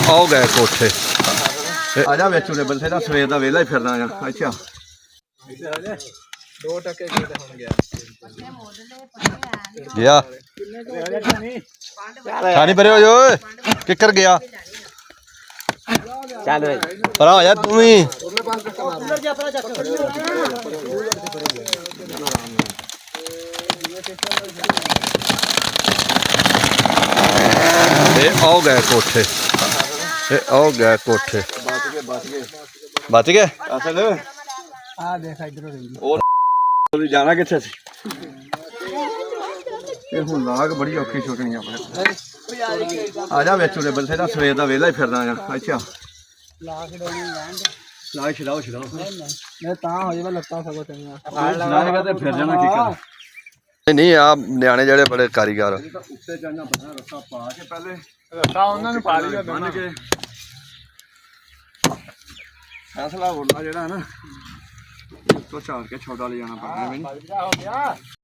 ਆ ਗਏ ਕੋਠੇ ਆ ਜਾ ਵਿੱਚ ਉਹਨੇ ਬੰਦੇ ਦਾ ਸਵੇਰ ਦਾ ਵੇਲਾ ਹੀ ਫਿਰਦਾ ਆ ਅੱਛਾ 2 ਟਕੇ ਕਿਤੇ ਹੁਣ ਗਿਆ ਗਿਆ ਛਾਣੀ ਪਰੇ ਹੋ ਜੋ ਓਏ ਕਿੱਕਰ ਗਿਆ ਚੱਲ ਵੇ ਪਰ ਆ ਯਾਰ ਤੂੰ ਵੀ ਇਹ ਆ ਗਏ ਕੋਠੇ ਇਹ ਆ ਗਏ ਕੋਠੇ ਬਚ ਗਏ ਅਸਲ ਆ ਦੇਖ ਇਧਰੋਂ ਰਹੀ ਉਹ ਜਾਣਾ ਕਿੱਥੇ ਸੀ ਇਹ ਹੁਣ ਲਾਗ ਬੜੀ ਔਖੀ ਛੁੱਟਣੀ ਆਪਣੇ ਆ ਜਾ ਵਿੱਚ ਉਹਨੇ ਬੰਦੇ ਦਾ ਸਵੇਰ ਦਾ ਵੇਲਾ ਹੀ ਫਿਰਦਾ ਆ ਅੱਛਾ ਲਾ ਖਡੋਣੀ ਲੈਣ ਲਾ ਛਡਾਓ ਮੈਂ ਤਾਂ ਹੋ ਜਾਵੇ ਲੱਤਾਂ ਸਗੋਂ ਚੰਗੀਆਂ ਲਾਏਗਾ ਤੇ ਫਿਰ ਜਾਣਾ ਕੀ ਕਰ ਨਹੀਂ ਆ ਨਿਆਣੇ ਜਿਹੜੇ ਬੜੇ ਕਾਰੀਗਰ ਉੱਤੇ ਜਾਣਾ ਬਣਾ ਰੱਸਾ ਪਾ ਕੇ ਪਹਿਲੇ ਰੱਤਾ ਉਹਨਾਂ ਨੂੰ ਪਾ ਲਿਆ ਬੰਨ ਕੇ ਫੈਸਲਾ ਹੋਣਾ ਜਿਹੜਾ ਨਾ ਉੱਤੋਂ ਝਾੜ ਕੇ ਛੋਟਾ ਲੈ ਜਾਣਾ ਪੈਣਾ ਮੈਨੂੰ ਹੋ ਗਿਆ